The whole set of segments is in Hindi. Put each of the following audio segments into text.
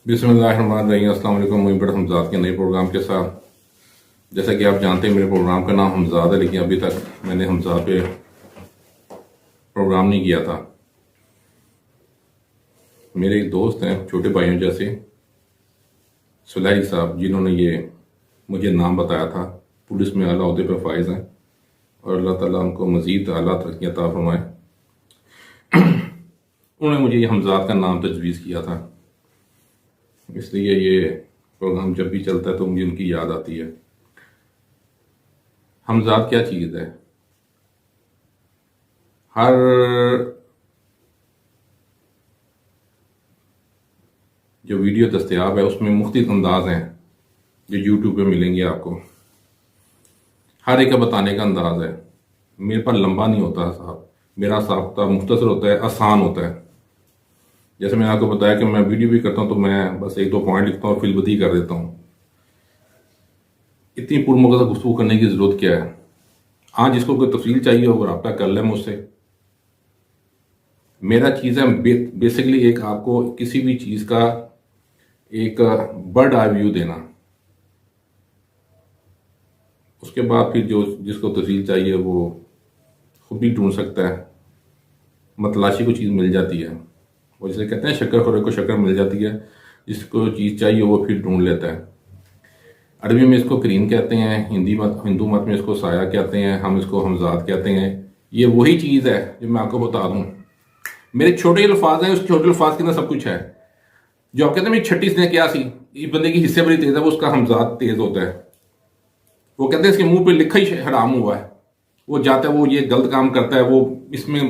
बिस्मिल्लाहिर्रहमानिर्रहीम। अस्सलाम वालेकुम। मुझे बड़ा हमजाद के नए प्रोग्राम के साथ, जैसा कि आप जानते हैं मेरे प्रोग्राम का नाम हमजाद है, लेकिन अभी तक मैंने हमजाद पे प्रोग्राम नहीं किया था। मेरे एक दोस्त हैं छोटे भाइयों जैसे सुलैही साहब, जिन्होंने ये मुझे नाम बताया था। पुलिस में आला ओहदे पर फाइज हैं और अल्लाह ताला उनको मज़ीद आला तरक्की अता फरमाए। उन्होंने मुझे ये हमजाद का नाम तजवीज़ किया था, इसलिए ये प्रोग्राम जब भी चलता है तो मुझे उनकी याद आती है। हमजाद क्या चीज़ है? हर जो वीडियो दस्तयाब है उसमें मुख्तलिफ अंदाज हैं जो यूट्यूब पे मिलेंगे आपको। हर एक का बताने का अंदाज है। मेरे पास लंबा नहीं होता साहब, मेरा साख्ता मुख्तसर होता है, आसान होता है। जैसे मैंने आपको बताया कि मैं वीडियो भी करता हूँ तो मैं बस एक दो पॉइंट लिखता हूँ और फिलबदी कर देता हूँ। इतनी पुरमगज़ गुफ्तगू करने की ज़रूरत क्या है? हाँ, जिसको कोई तफसील चाहिए हो रब्ता कर ले मुझसे। मेरा चीज़ है बेसिकली एक आपको किसी भी चीज़ का एक बर्ड आई व्यू देना। उसके बाद फिर जो जिसको तफसील चाहिए वो खुद भी ढूंढ सकता है। मतलाशी को चीज़ मिल जाती है। वो जैसे कहते हैं शक्कर खोरे को शक्कर मिल जाती है, जिसको चीज़ चाहिए वो फिर ढूंढ लेता है। अरबी में इसको करीन कहते हैं, हिंदू मत में इसको साया कहते हैं, हम इसको हमजाद कहते हैं। ये वही चीज़ है जो मैं आपको बता दूं। मेरे छोटे अल्फाज हैं, उस छोटे अल्फाज के अंदर सब कुछ है। जो आप कहते हैं मेरी छठी ने क्या सी, इस बंदे की हिस्से बड़ी तेज है, वो उसका हमजाद तेज होता है। वो कहते हैं इसके मुंह पे लिखा ही हराम हुआ है, वो जाता है, वो ये गलत काम करता है, वो इसमें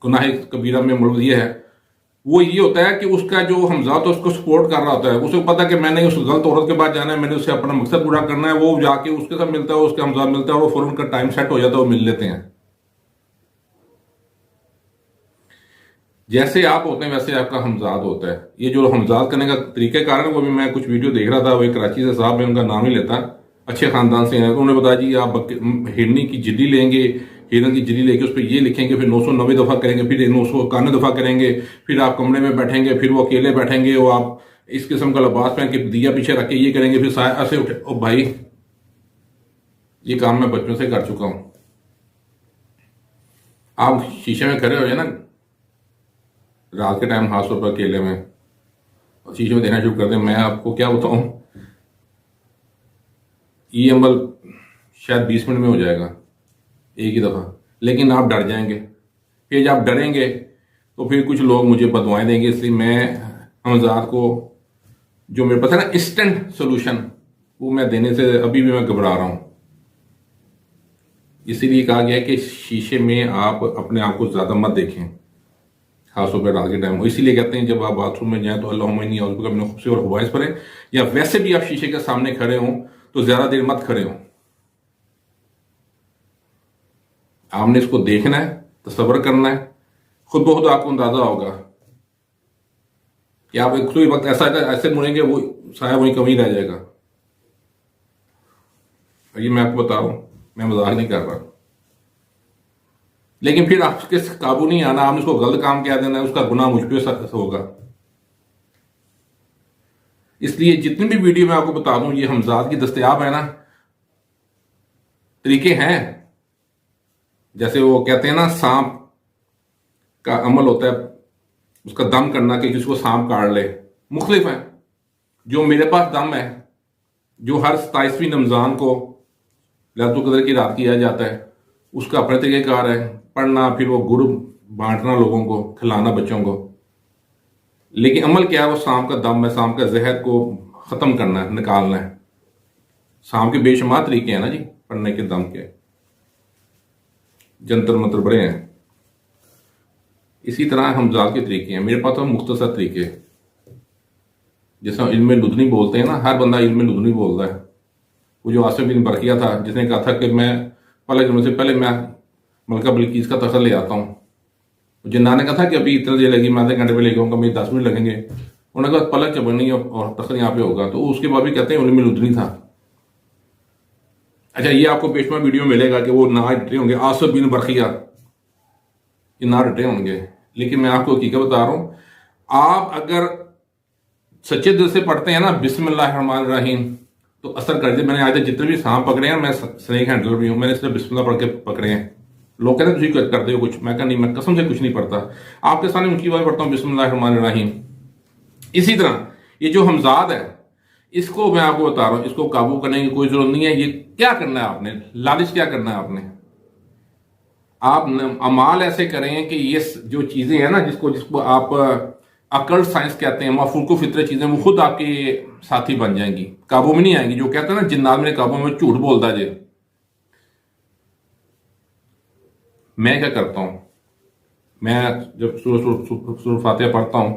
गुनाह कबीरा में मुलविस ये है। वो ये होता है कि उसका जो हमजाद है उसको सपोर्ट कर रहा होता है। उसे पता है कि मैंने उस गलत औरत के पास जाना है, मैंने उससे अपना मकसद पूरा करना है। वो जाके उसके साथ मिलता है, उसका हमजाद मिलता है और वो फौरन का टाइम सेट हो जाता है, वो मिल लेते हैं। जैसे आप होते हैं वैसे आपका हमजाद होता है। ये जो हमजाद करने का तरीके कारण है वो भी मैं कुछ वीडियो देख रहा था। वो कराची से साहब, मैं उनका नाम ही लेता, अच्छे खानदान से हैं। उन्होंने बताया जी आप हिरनी की जिल्ली लेंगे, हिरन की जिल्ली लेके उस पर ये लिखेंगे, फिर 990 दफ़ा करेंगे, फिर 991 दफ़ा करेंगे, फिर आप कमरे में बैठेंगे, फिर वो अकेले बैठेंगे, वो आप इस किस्म का लिबास पहन के दिया पीछे रख के ये करेंगे, फिर साया ऐसे उठे। ओ भाई, ये काम मैं बचपन से कर चुका हूं। आप शीशे में खड़े हो जाए ना रात के टाइम, खासतौर पर अकेले में, और शीशे में देखना शुरू कर दें, मैं आपको क्या बताऊं, ये अमल शायद 20 मिनट में हो जाएगा एक ही दफ़ा। लेकिन आप डर जाएंगे। फिर जब आप डरेंगे तो फिर कुछ लोग मुझे बदवाएं देंगे। इसलिए मैं हमजाद को जो मेरे पास है ना इंस्टेंट सोल्यूशन, वो मैं देने से अभी भी मैं घबरा रहा हूं। इसीलिए कहा गया है कि शीशे में आप अपने आप को ज़्यादा मत देखें, खासतौर पर रात के टाइम। इसीलिए कहते हैं जब आप बाथरूम में जाएं तो अल्लाहुम्मा खुबसे और खुबाइस पढ़ें, या वैसे भी आप शीशे के सामने खड़े हों तो ज़्यादा देर मत खड़े हों। आपने इसको देखना है, तसव्वुर करना है, खुद ब खुद आपको अंदाजा होगा कि आप एक कोई वक्त ऐसे मुड़ेंगे वो साया वहीं कमी रह जाएगा। और ये मैं आपको बता रहा हूं, मैं मजाक नहीं कर रहा। लेकिन फिर आपके काबू नहीं आना, आपने उसको गलत काम कह देना है, उसका गुनाह मुझ पे होगा। इसलिए जितनी भी वीडियो मैं आपको बता दूं, ये हमजाद की दस्तयाब है ना, तरीके हैं। जैसे वो कहते हैं ना सांप का अमल होता है उसका दम करना, कि जिसको सांप काट ले, मुख्तलिफ है। जो मेरे पास दम है, जो हर 27वीं रमजान को लैलतुल कदर की रात किया जाता है, उसका अपने तरीक़ेकार है। पढ़ना, फिर वो गुड़ बांटना, लोगों को खिलाना, बच्चों को। लेकिन अमल क्या है? वो सांप का दम है, सांप का जहर को ख़त्म करना है, निकालना है। सांप के बेशुमार तरीके हैं ना जी पढ़ने के, दम के, जंतर मंतर बड़े हैं। इसी तरह हमजाद के तरीके हैं। मेरे पास तो मुख्तसर तरीके, जैसे इल्म लुदनी बोलते हैं ना, हर बंदा इल्म लुदनी बोलता है। वो जो आसिफ बिन बरकिया था, जिसने कहा था कि मैं पलक जुम्मे से पहले मैं मलका बिल्कीस का तख्त ले आता हूँ। जिन्ना ने कहा था कि अभी इतना देर लगेगी, मैं आधे घंटे में लेके आऊँगा, मेरे 10 मिनट लगेंगे। उन्होंने कहा पलक चबनी और तख्त यहाँ पे होगा। तो उसके बाद भी कहते हैं इल्म लुदनी था। अच्छा, ये आपको पेशवा वीडियो मिलेगा कि वो ना डटे होंगे, आसिफ बिन बरकिया, ये ना डटे होंगे। लेकिन मैं आपको हकीकत बता रहा हूं, आप अगर सच्चे दिल से पढ़ते हैं ना बिस्मिल्लाहिर्रहमानिर्रहीम तो असर कर दे। मैंने आज तक जितने भी सांप पकड़े हैं, मैं स्नेक हैंडलर भी हूं, मैंने सिर्फ बिस्मिल्लाह पढ़ के पकड़े हैं। लोग कहते हैं तुझे करते हो कुछ, मैं कहा नहीं, मैं कसम से कुछ नहीं पढ़ता, आपके सामने उनकी बात पढ़ता हूँ बिस्मिल्लाहिर्रहमानिर्रहीम। इसी तरह ये जो हमजाद है, इसको मैं आपको बता रहा हूं, इसको काबू करने की कोई जरूरत नहीं है। ये क्या करना है आपने, लालच क्या करना है आपने, आप अमाल ऐसे करें कि ये जो चीजें हैं ना, जिसको जिसको आप अकल साइंस कहते हैं, मफूको फितरे चीजें, वो खुद आपके साथी बन जाएंगी, काबू में नहीं आएंगी। जो कहते हैं ना जिन्नात मेरे काबू में, झूठ बोलता जे। मैं क्या करता हूं, मैं जब सूरह फातिहा पढ़ता हूं,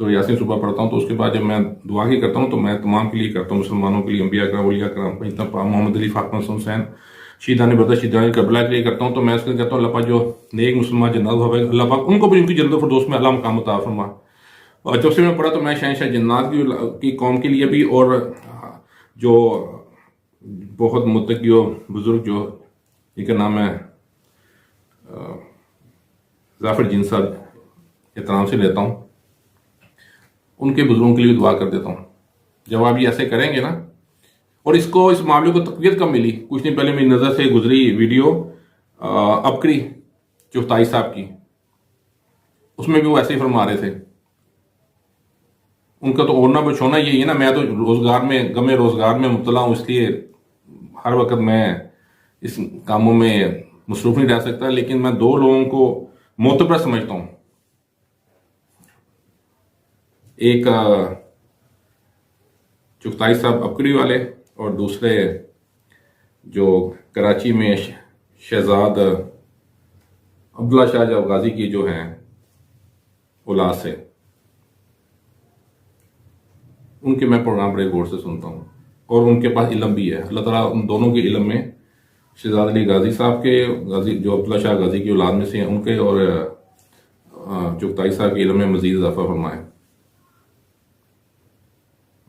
सूरह यासीन सुबह पढ़ता हूं, तो उसके बाद जब मैं दुआ की करता हूं, तो मैं तमाम के लिए करता हूं, मुसलमानों के लिए, अंबिया कराम, औलिया कराम, इतना मोहम्मद अली, फातिमा हुसैन, शीदानी बदर, शीदानी करबला के लिए करता हूं। तो मैं इसलिए कहता हूं अल्लाह पाक जो नेक मुसलमान जन्नत होवे, अल्लाह पाक उनको भी उनकी जन्नत फिरदौस में अल्लाह मकाम अता फरमा। और जब से मैं पढ़ा तो मैं शहंशाह जन्नत की कौम के लिए भी, और जो बहुत मुत्तकी बुजुर्ग जो इनका नाम है जाफर जिन साहब, एहतराम से लेता हूँ, उनके बुजुर्गों के लिए दुआ कर देता हूँ। जब आप ये ऐसे करेंगे ना, और इसको, इस मामले को तकवीत कब मिली, कुछ दिन पहले मेरी नज़र से गुजरी वीडियो अबकरी चुगताई साहब की, उसमें भी वो ऐसे ही फरमा रहे थे। उनका तो ओढ़ना बिछोना यही है ना, मैं तो रोजगार में, गमे रोजगार में मुब्तला हूँ, इसलिए हर वक्त मैं इस कामों में मसरूफ नहीं रह सकता। लेकिन मैं दो लोगों को मोतबर समझता हूँ, एक चुगताई साहब अबकरी वाले, और दूसरे जो कराची में शहजाद अब्दुल्ला शाह जब गाजी की जो हैं औलाद से, उनके मैं प्रोग्राम बड़े गौर से सुनता हूँ, और उनके पास इल्म भी है। अल्लाह ताला उन दोनों के इल्म में, शहजाद अली गाजी साहब के, गाजी जो अब्दुल्ला शाह गाजी की औलाद में से हैं उनके, और चुगताई साहब के इल्म में मजीद इजाफा फरमाए।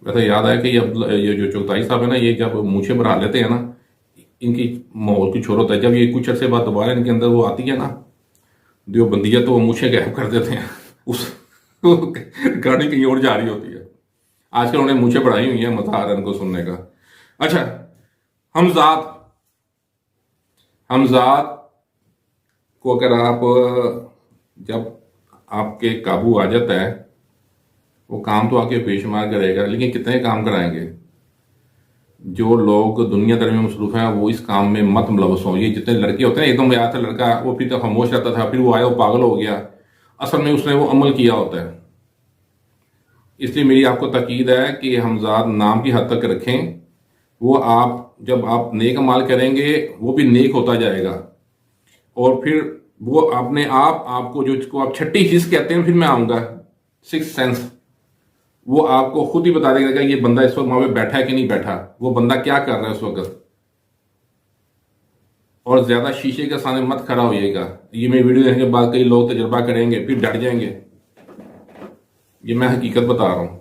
वैसे याद आया कि ये जो चुगताई साहब है ना, ये जब मूछें बढ़ा लेते हैं ना, इनकी माहौल की छोर होता है। जब ये कुछ अर्से बाद दोबारा इनके अंदर वो आती है ना देवबंदिया, तो वो मूछें गायब कर देते हैं, उस गाड़ी कहीं और जा रही होती है। आजकल उन्हें मूछें बढ़ाई हुई है, मजा आ रहा है उनको सुनने का। अच्छा, हमजाद, हमजाद को अगर आप, जब आपके काबू आ जाता है, वो काम तो आके बेशुमार करेगा, लेकिन कितने काम कराएंगे। जो लोग दुनियादारी में मसरूफ हैं वो इस काम में मत मुलवस हों। ये जितने लड़के होते हैं, एकदम आया था लड़का, वो फिर तक खामोश रहता था, फिर वो आया, वो पागल हो गया, असल में उसने वो अमल किया होता है। इसलिए मेरी आपको ताकीद है कि हमजाद नाम की हद तक रखें। वो आप जब आप नेक अमाल करेंगे, वो भी नेक होता जाएगा, और फिर वो अपने आप, आपको जो, जिसको आप छठी हिस्स कहते हैं, फिर मैं आऊंगा, सिक्स सेंस, वो आपको खुद ही बता देगा कि ये बंदा इस वक्त वहां पे बैठा है कि नहीं बैठा, वो बंदा क्या कर रहा है उस वक्त। और ज्यादा शीशे के सामने मत खड़ा होइएगा। ये मैं वीडियो देखने के बाद कई लोग तजर्बा करेंगे, फिर डट जाएंगे। ये मैं हकीकत बता रहा हूं।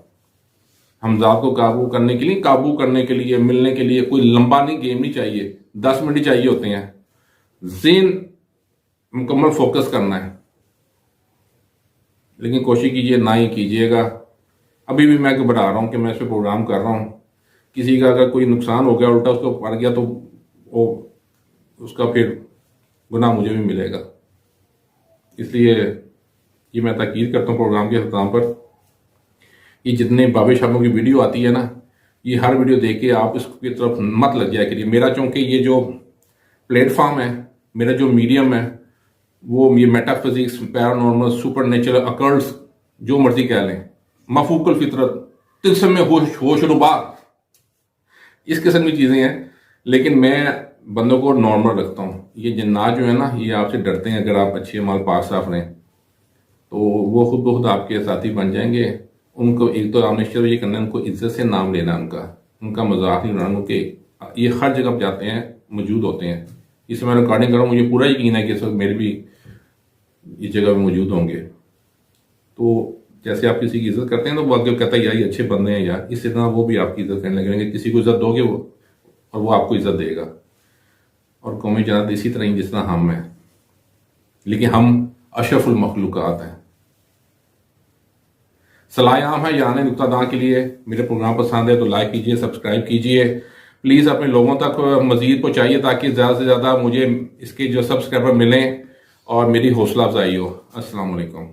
हमजाद को काबू करने के लिए, मिलने के लिए कोई लंबा नहीं, गेम नहीं चाहिए, 10 मिनट ही चाहिए होते हैं। ज़हन मुकम्मल फोकस करना है, लेकिन कोशिश कीजिए ना ही कीजिएगा। अभी भी मैं बढ़ा रहा हूं कि मैं इस पर प्रोग्राम कर रहा हूं, किसी का अगर कोई नुकसान हो गया, उल्टा उसको पड़ गया, तो वो उसका फिर गुनाह मुझे भी मिलेगा। इसलिए ये मैं ताकीद करता हूँ प्रोग्राम के अख्ताम पर, ये जितने बाबे शाबों की वीडियो आती है ना, ये हर वीडियो देख के आप इसकी तरफ मत लग जाया करिए। मेरा चूंकि ये जो प्लेटफॉर्म है, मेरा जो मीडियम है, वो ये मेटाफिजिक्स, पैरानॉर्मल, सुपर नेचुरल, अकल्ट्स, जो मर्जी कह लें, मफूकल फितरत, तिलस्म में होशरुबा, इस किस्म की चीज़ें हैं। लेकिन मैं बंदों को नॉर्मल रखता हूँ। ये जिन्नात जो है ना, ये आपसे डरते हैं। अगर आप अच्छे माल पाक साफ रहें तो वो खुद ब खुद आपके साथी बन जाएंगे। उनको एक तो आपने ये करना है, उनको इज्जत से नाम लेना, उनका मजाक नहीं उड़ाना, उनके ये हर जगह जाते हैं, मौजूद होते हैं। इससे मैं रिकॉर्डिंग कर रहा हूँ, मुझे पूरा यकीन है कि इस वक्त मेरे भी इस जगह में मौजूद होंगे। तो जैसे आप किसी की इज्जत करते हैं तो वो आगे कहता है यार ये अच्छे बंदे हैं यार, इसी तरह वो भी आपकी इज्जत करने लगेंगे। किसी को इज्जत दोगे वो, और वो आपको इज्जत देगा। और कौमी जनात इसी तरह ही जिस तरह हम हैं, लेकिन हम अशरफुल मखलूकात हैं। सलाह आम है यानी नुक्तादां के लिए। मेरे प्रोग्राम पसंद है तो लाइक कीजिए, सब्सक्राइब कीजिए, प्लीज़ अपने लोगों तक मज़ीद पहुँचाइए ताकि ज़्यादा से ज़्यादा मुझे इसके जो सब्सक्राइबर मिलें और मेरी हौसला अफजाई हो। अस्सलाम वालेकुम।